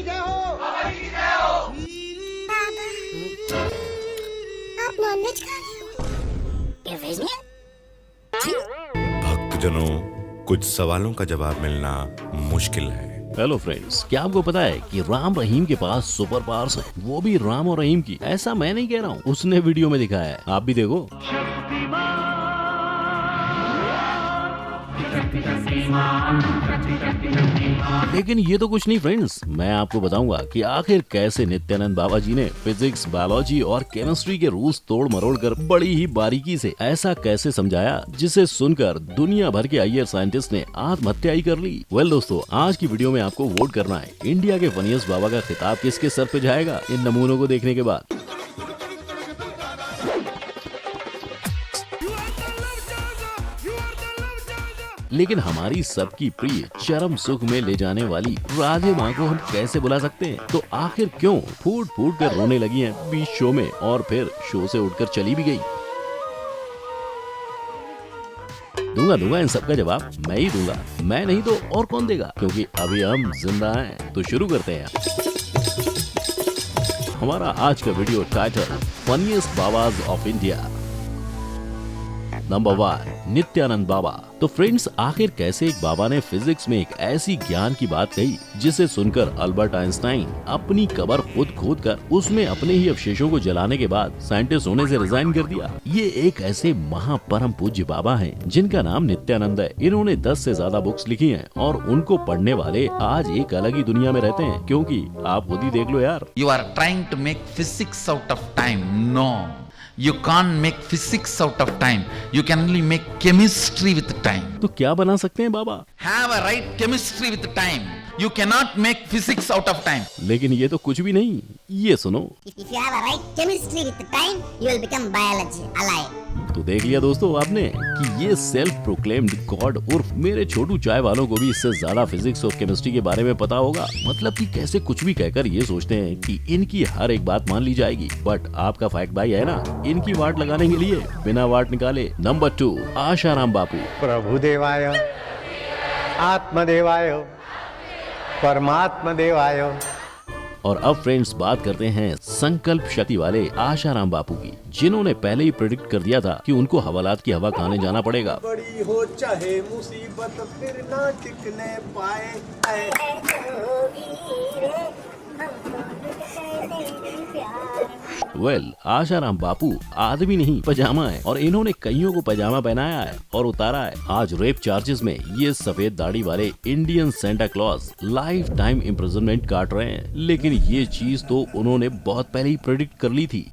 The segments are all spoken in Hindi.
की जय हो। बाबा, आप नॉनवेज खा रहे हो? ये वेज नहीं है? भक्तजनों, कुछ सवालों का जवाब मिलना मुश्किल है। हेलो फ्रेंड्स, क्या आपको पता है कि राम रहीम के पास सुपर पावर्स है, वो भी राम और रहीम की? ऐसा मैं नहीं कह रहा हूँ, उसने वीडियो में दिखाया है, आप भी देखो। लेकिन ये तो कुछ नहीं फ्रेंड्स, मैं आपको बताऊंगा कि आखिर कैसे नित्यानंद बाबा जी ने फिजिक्स, बायोलॉजी और केमिस्ट्री के रूल्स तोड़ मरोड़ कर बड़ी ही बारीकी से ऐसा कैसे समझाया, जिसे सुनकर दुनिया भर के आईआईएम साइंटिस्ट ने आत्महत्या ही कर ली। वेल दोस्तों, आज की वीडियो में आपको वोट करना है, इंडिया के फनीस्ट बाबा का खिताब किसके सर पे जाएगा इन नमूनों को देखने के बाद। लेकिन हमारी सबकी प्रिय चरम सुख में ले जाने वाली राधे माँ को हम कैसे बुला सकते हैं? तो आखिर क्यों फूट फूट कर रोने लगी हैं बीच शो में और फिर शो से उठकर चली भी गई? दूंगा इन सबका जवाब मैं ही दूंगा, मैं नहीं तो और कौन देगा, क्योंकि अभी हम जिंदा हैं। तो शुरू करते हैं हमारा आज का video title funniest babas of India. Number 1, Nityanand Baba. तो फ्रेंड्स, आखिर कैसे एक बाबा ने फिजिक्स में एक ऐसी ज्ञान की बात कही जिसे सुनकर अल्बर्ट आइंस्टाइन अपनी कब्र खुद खोद कर उसमें अपने ही अवशेषों को जलाने के बाद साइंटिस्ट होने से रिजाइन कर दिया। ये एक ऐसे महापरम पूज्य बाबा हैं जिनका नाम नित्यानंद है। इन्होंने 10 से ज्यादा बुक्स लिखी हैं और उनको पढ़ने वाले आज एक अलग ही दुनिया में रहते हैं, क्योंकि आप खुद ही देख लो यार। You are trying to make physics out of time. No. You can't make physics out of time. You can only make chemistry with time. तो क्या बना सकते हैं बाबा? Have a right chemistry with time. You cannot make physics out of time. लेकिन ये तो कुछ भी नहीं, ये सुनो। If you have a right chemistry with the time, you will become biology alive. तो देख लिया दोस्तों आपने कि ये सेल्फ प्रोक्लेम्ड गॉड उर्फ मेरे छोटू चाय वालों को भी इससे ज्यादा फिजिक्स और केमिस्ट्री के बारे में पता होगा। मतलब कि कैसे कुछ भी कहकर ये सोचते हैं कि इनकी हर एक बात मान ली जाएगी। बट आपका फैक्ट भाई है ना, इनकी वाट लगाने के लिए बिना वाट निकाले। नंबर 2, आशाराम बापू। प्रभु देवाय, आत्मदेवाय, परमात्मा देवाय। और अब फ्रेंड्स बात करते हैं संकल्प शक्ति वाले आशाराम बापू की, जिन्होंने पहले ही प्रेडिक्ट कर दिया था कि उनको हवालात की हवा खाने जाना पड़ेगा। बड़ी हो चाहे मुसीबत फिर ना टिकने पाए। वेल, आशाराम बापू आदमी नहीं पजामा है और इन्होंने कईयों को पजामा पहनाया है और उतारा है। आज रेप चार्जेस में ये सफेद दाढ़ी वाले Indian Santa Claus life time imprisonment काट रहे हैं। लेकिन ये चीज तो उन्होंने बहुत पहले ही प्रेडिक्ट कर ली थी।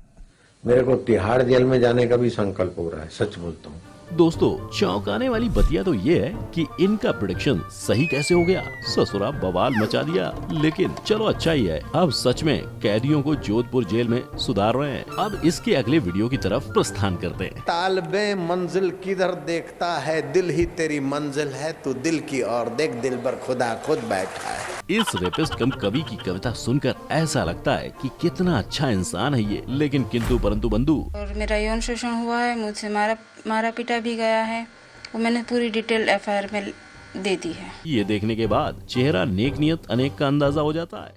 मेरे को तिहाड़ जेल में जाने का भी संकल्प हो रहा है, सच बोलता हूँ। दोस्तों, चौंकाने वाली बतिया तो ये है कि इनका प्रेडिक्शन सही कैसे हो गया। ससुरा बवाल मचा दिया। लेकिन चलो अच्छा ही है, अब सच में कैदियों को जोधपुर जेल में सुधार रहे हैं। अब इसके अगले वीडियो की तरफ प्रस्थान करते हैं। तालबे मंजिल किधर देखता है, दिल ही तेरी मंजिल है, तू दिल की ओर देख, दिल पर खुदा खुद बैठा है। इस रेपिस्ट कम कवि की कविता सुनकर ऐसा लगता है कि कितना अच्छा इंसान है ये, लेकिन किंतु परंतु बंधु। और मेरा यौन शोषण हुआ है, मुझसे मारा पीटा भी गया है, वो मैंने पूरी डिटेल एफआईआर में दे दी है। ये देखने के बाद चेहरा नेक नियत अनेक का अंदाजा हो जाता है।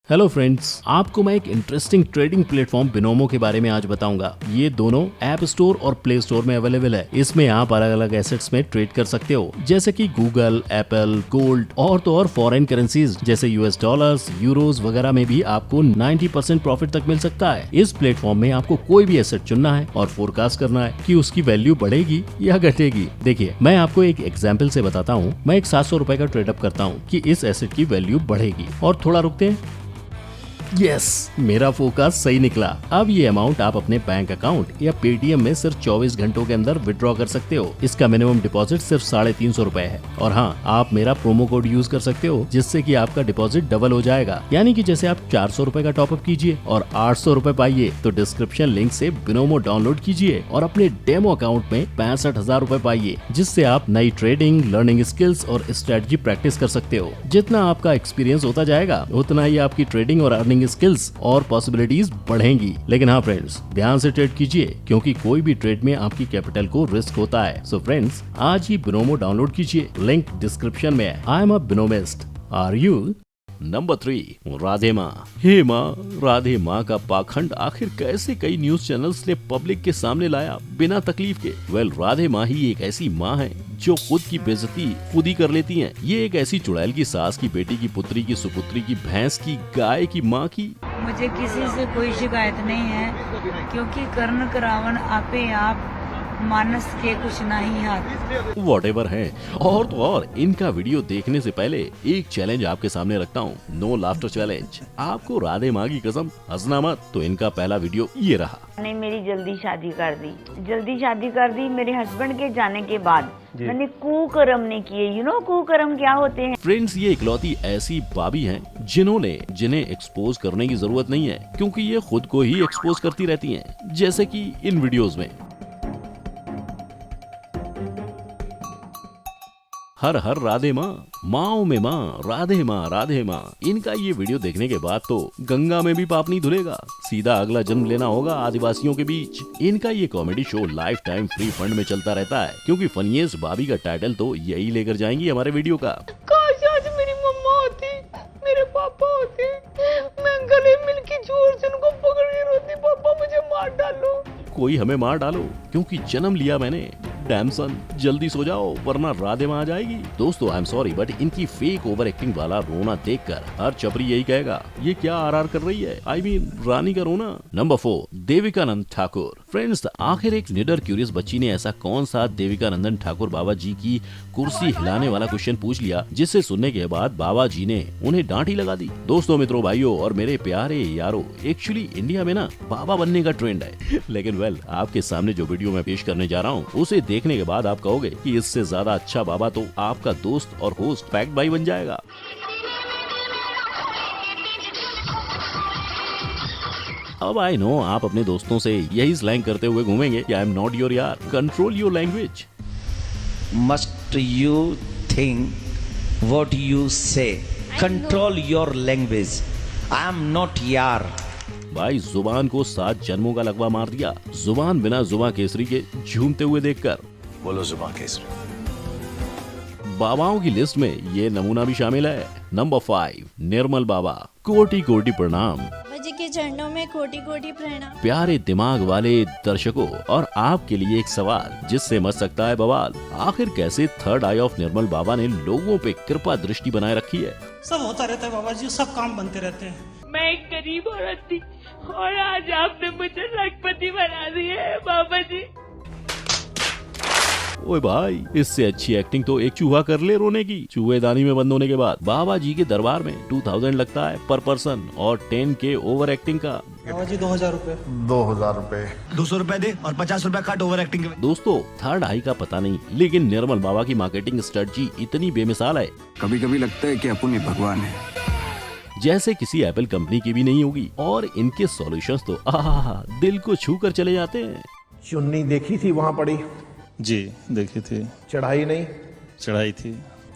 हेलो फ्रेंड्स, आपको मैं एक इंटरेस्टिंग ट्रेडिंग प्लेटफॉर्म बिनोमो के बारे में आज बताऊंगा। ये दोनों ऐप स्टोर और प्ले स्टोर में अवेलेबल है। इसमें आप अलग अलग एसेट्स में ट्रेड कर सकते हो, जैसे कि गूगल, एप्पल, गोल्ड और तो और फॉरेन करेंसीज जैसे यूएस डॉलर्स, यूरोज वगैरह में भी आपको 90% प्रॉफिट तक मिल सकता है। इस प्लेटफॉर्म में आपको कोई भी एसेट चुनना है और फोरकास्ट करना है कि उसकी वैल्यू बढ़ेगी या घटेगी। देखिए, मैं आपको एक एग्जाम्पल से बताता हूँ। मैं एक 700 रुपए का ट्रेडअप करता हूँ कि इस एसेट की वैल्यू बढ़ेगी, और थोड़ा रुकते हैं। यस, मेरा फोकस सही निकला। अब ये अमाउंट आप अपने बैंक अकाउंट या पेटीएम में सिर्फ 24 घंटों के अंदर विड्रॉ कर सकते हो। इसका मिनिमम डिपॉजिट सिर्फ 350 रुपए है। और हाँ, आप मेरा प्रोमो कोड यूज कर सकते हो, जिससे कि आपका डिपॉजिट डबल हो जाएगा। यानी कि जैसे आप 400 रुपए का टॉपअप कीजिए और 800 रुपए पाइए, तो डिस्क्रिप्शन लिंक से बिनोमो डाउनलोड कीजिए और अपने डेमो अकाउंट में 65,000 रुपए पाइए, जिससे आप नई ट्रेडिंग, लर्निंग स्किल्स और स्ट्रेटजी प्रैक्टिस कर सकते हो। जितना आपका एक्सपीरियंस होता जाएगा, उतना ही आपकी ट्रेडिंग और अर्निंग स्किल्स और पॉसिबिलिटीज बढ़ेंगी। लेकिन हाँ फ्रेंड्स, ध्यान से ट्रेड कीजिए, क्योंकि कोई भी ट्रेड में आपकी कैपिटल को रिस्क होता है। सो फ्रेंड्स, आज ही बिनोमो डाउनलोड कीजिए, लिंक डिस्क्रिप्शन में है। I am a Binomist, are you? Number 3, Radhe Maa. हे माँ, राधे माँ का पाखंड आखिर कैसे कई न्यूज चैनल्स ने पब्लिक के सामने लाया बिना तकलीफ के। वेल, राधे माँ ही एक ऐसी माँ है जो खुद की बेइज्जती खुद ही कर लेती हैं। ये एक ऐसी चुड़ैल की सास की बेटी की पुत्री की सुपुत्री की भैंस की गाय की माँ की। मुझे किसी से कोई शिकायत नहीं है, क्योंकि कर्ण करावन आपे आप मानस के कुछ नहीं हाथ। व्हाटएवर है। और तो और इनका वीडियो देखने से पहले एक चैलेंज आपके सामने रखता हूँ, नो लाफ्टर चैलेंज। आपको राधे माँ की कसम हंसना मत। तो इनका पहला वीडियो ये रहा। मैंने मेरी जल्दी शादी कर दी मेरे हस्बैंड के जाने के बाद। मैंने कुकर्म नहीं किए। यू नो कुकर्म क्या होते हैं? फ्रेंड्स, ये इकलौती ऐसी भाभी हैं जिन्हें एक्सपोज करने की जरूरत नहीं है, क्योंकि ये खुद को ही एक्सपोज करती रहती हैं, जैसे कि इन वीडियोस में। हर हर राधे माँ, माओ में माँ, राधे माँ, राधे माँ। इनका ये वीडियो देखने के बाद तो गंगा में भी पाप नहीं धुलेगा, सीधा अगला जन्म लेना होगा आदिवासियों के बीच। इनका ये comedy show life time free fund में चलता रहता है, क्योंकि फनीएस्ट भाभी का टाइटल तो यही लेकर जाएंगी हमारे वीडियो का। काश आज मेरी मम्मा होती, मेरे पापा होते, मैं गले मिल के जोर से उनको पकड़ के रोती, पापा मुझे मार डालो। कोई हमें मार डालो, क्योंकि जन्म लिया मैंने। डैम सन, जल्दी सो जाओ वरना राधे माँ आ जाएगी। दोस्तों, आई एम सॉरी बट इनकी फेक ओवर एक्टिंग वाला रोना देखकर हर चपरी यही कहेगा, ये क्या आरआर कर रही है, आई मीन रानी का रोना। नंबर 4, देविकानंद ठाकुर। फ्रेंड्स, आखिर एक निडर क्यूरियस बच्ची ने ऐसा कौन सा देविकानंदन ठाकुर बाबा जी की कुर्सी हिलाने वाला क्वेश्चन पूछ लिया, जिससे सुनने के बाद बाबा जी ने उन्हें डांट ही लगा दी। दोस्तों, मित्रों, भाइयों और मेरे प्यारे यारों, एक्चुअली इंडिया में ना बाबा बनने का ट्रेंड है, लेकिन वेल, आपके सामने जो वीडियो मैं पेश करने जा रहा हूँ उसे देखने के बाद आप कहोगे कि इससे ज्यादा अच्छा बाबा तो आपका दोस्त और होस्ट फैक्ट भाई बन जाएगा। अब आई नो आप अपने दोस्तों से यही स्लैंग करते हुए घूमेंगे कि आई एम नॉट योर यार, control your language. Must you think what you say? Control your language. I am not yaar. भाई, जुबान को 7 जन्मों का लगवा मार दिया, जुबान बिना जुबान केसरी के झूमते हुए देखकर। बोलो जुबान केसरी। बाबाओं की लिस्ट में ये नमूना भी शामिल है। नंबर 5, निर्मल बाबा। कोटि कोटि प्रणाम। जी के चरणों में कोटि कोटि प्रणाम। प्यारे दिमाग वाले दर्शकों, और आपके लिए एक सवाल जिससे मच सकता है बवाल। आखिर कैसे थर्ड आई ऑफ निर्मल बाबा ने लोगों पे कृपा दृष्टि बनाए रखी है? सब होता रहता है बाबा जी, सब काम बनते रहते हैं। मैं एक गरीब औरत थी और आज आपने मुझे लखपति बना दिया है बाबा जी। ओए भाई, इससे अच्छी एक्टिंग तो एक चूहा कर ले रोने की, चूहेदानी में बंद होने के बाद। बाबा जी के दरबार में 2000 लगता है पर पर्सन और 10K ओवर एक्टिंग का। बाबा जी 2000 रुपए। 2000 रुपए। 200 रुपए दे और 50 रुपए काट ओवर एक्टिंग के। दोस्तों, थर्ड आई का पता नहीं, लेकिन निर्मल बाबा की मार्केटिंग स्ट्रेटजी इतनी बेमिसाल है, कभी कभी लगता है कि अपन ही भगवान है, जैसे किसी एप्पल कंपनी की भी नहीं होगी। और इनके सॉल्यूशंस तो दिल को छू कर चले जाते हैं। चुन्नी देखी थी वहाँ पड़ी? जी देखी थी। चढ़ाई नहीं? चढ़ाई थी।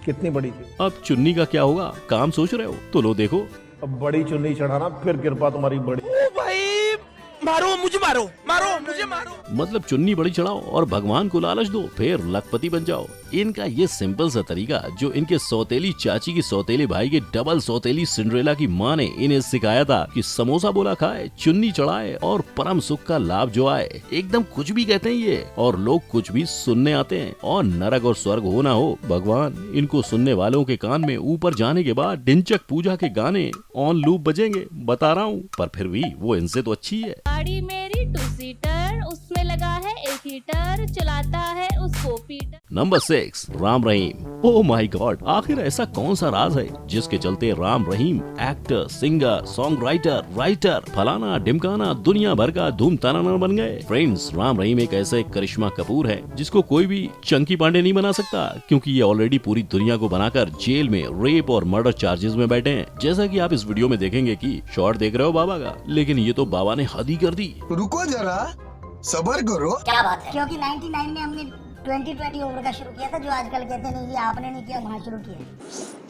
कितनी बड़ी थी? अब चुन्नी का क्या होगा, काम सोच रहे हो तो लो देखो। अब बड़ी चुन्नी चढ़ाना, फिर कृपा तुम्हारी बड़ी। ओ भाई, मारो मुझे, मारो मुझे, मारो। मतलब चुन्नी बड़ी चढ़ाओ और भगवान को लालच दो, फिर लखपति बन जाओ। इनका ये सिंपल सा तरीका, जो इनके सौतेली चाची की सौतेले भाई के डबल सौतेली सिंड्रेला की माँ ने इन्हें सिखाया था कि समोसा बोला खाए, चुन्नी चढ़ाए और परम सुख का लाभ जो आए। एकदम कुछ भी कहते हैं ये, और लोग कुछ भी सुनने आते हैं। और नरक और स्वर्ग हो ना हो, भगवान इनको सुनने वालों के कान में ऊपर जाने के बाद ढिंचक पूजा के गाने ऑन लूप बजेंगे, बता रहा हूँ। पर फिर भी वो इनसे तो अच्छी है। गाड़ी मेरी 2 सीटर, उसमें लगा है 1 हीटर, चलाता है उसको Peter. Number 6, Ram Rahim. Oh my God, आखिर ऐसा कौन सा राज है जिसके चलते Ram Rahim actor, singer, song writer, फलाना ढिमकाना दुनिया भर का धूम तनाना बन गए। फ्रेंड्स, राम रहीम एक ऐसे करिश्मा कपूर है जिसको कोई भी चंकी पांडे नहीं बना सकता, क्योंकि ये ऑलरेडी पूरी दुनिया को बनाकर जेल में रेप और मर्डर चार्जेस में बैठे हैं। जैसा कि आप इस वीडियो में देखेंगे कि शॉट देख रहे हो बाबा का, लेकिन ये तो बाबा ने हद ही कर दी। रुको जरा, सबर करो। क्या बात है? क्योंकि 99 में हमने 2020 ओवर का शुरू किया था, जो आजकल कहते नहीं, ये आपने नहीं किया, वहाँ शुरू किया।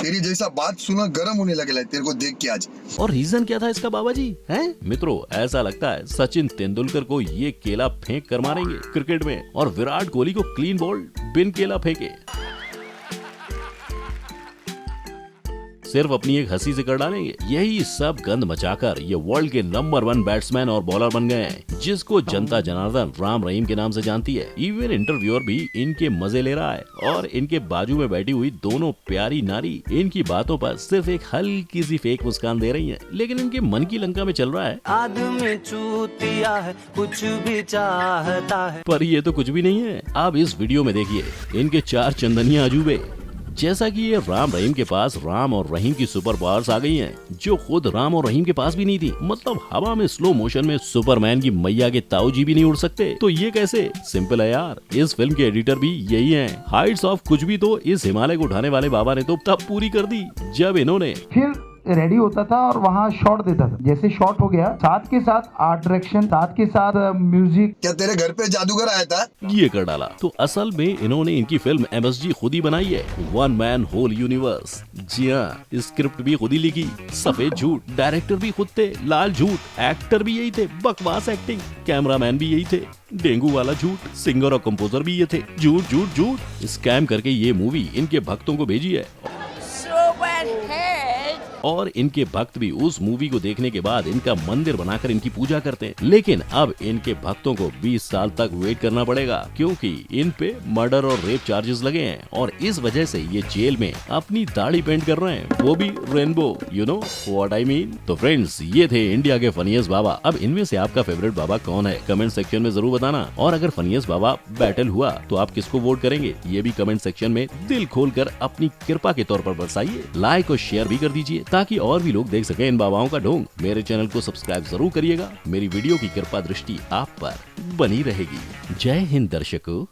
तेरी जैसा बात सुना गरम होने लगे तेरे को देख के आज। और रीजन क्या था इसका बाबा जी हैं? मित्रों, ऐसा लगता है सचिन तेंदुलकर को ये केला फेंक कर मारेंगे क्रिकेट में, और विराट कोहली को क्लीन बॉल बिन केला फेंके। सिर्फ अपनी एक हंसी से कर डालेंगे। यही सब गंद मचाकर ये वर्ल्ड के नंबर 1 बैट्समैन और बॉलर बन गए हैं, जिसको जनता जनार्दन राम रहीम के नाम से जानती है। इवन इंटरव्यूअर भी इनके मजे ले रहा है और इनके बाजू में बैठी हुई दोनों प्यारी नारी इनकी बातों पर सिर्फ एक हल्की सी फेक मुस्कान दे रही है, लेकिन इनके मन की लंका में चल रहा है। आदमी चूतिया है, कुछ भी चाहता है। पर ये तो कुछ भी नहीं है। आप इस वीडियो में देखिए इनके 4 चंदनिया अजूबे। जैसा कि ये राम रहीम के पास राम और रहीम की सुपर पावर्स आ गई हैं, जो खुद राम और रहीम के पास भी नहीं थी। मतलब हवा में स्लो मोशन में सुपरमैन की मैया के ताऊ जी भी नहीं उड़ सकते, तो ये कैसे? सिंपल है यार, इस फिल्म के एडिटर भी यही हैं। हाइट्स ऑफ कुछ भी तो इस हिमालय को उठाने वाले बाबा ने तो तब पूरी कर दी जब इन्होंने फिर रेडी होता था और वहाँ शॉट देता था। जैसे शॉट हो गया, साथ के साथ आर्ट डायरेक्शन, साथ के साथ म्यूजिक। क्या तेरे घर पे जादूगर आया था? ये कर डाला। तो असल में इन्होंने इनकी फिल्म MSG खुद ही बनाई है, 1 मैन होल यूनिवर्स। जी हाँ, स्क्रिप्ट भी खुद ही लिखी, सफेद झूठ, डायरेक्टर भी खुद थे, लाल झूठ, एक्टर भी यही थे, बकवास एक्टिंग, कैमरामैन भी यही थे, डेंगू वाला झूठ, सिंगर और कंपोजर भी ये थे। झूठ झूठ झूठ स्कैम करके ये मूवी इनके भक्तों को भेजी है। और इनके भक्त भी उस मूवी को देखने के बाद इनका मंदिर बनाकर इनकी पूजा करते हैं। लेकिन अब इनके भक्तों को 20 साल तक वेट करना पड़ेगा, क्योंकि इन पे मर्डर और रेप चार्जेस लगे हैं और इस वजह से ये जेल में अपनी दाढ़ी पेंट कर रहे हैं, वो भी rainbow. You know what I mean. तो फ्रेंड्स, ये थे इंडिया के फनीएस्ट बाबा। अब इनमें से आपका फेवरेट बाबा कौन है? कमेंट सेक्शन में जरूर बताना। और अगर फनीएस्ट बाबा बैटल हुआ तो आप किसको वोट करेंगे? ये भी कमेंट सेक्शन में दिल खोलकर अपनी कृपा के तौर पर बरसाइए। लाइक और शेयर भी कर दीजिए ताकि और भी लोग देख सकें इन बाबाओं का ढोंग। मेरे चैनल को सब्सक्राइब जरूर करिएगा। मेरी वीडियो की कृपा दृष्टि आप पर बनी रहेगी। जय हिंद दर्शकों।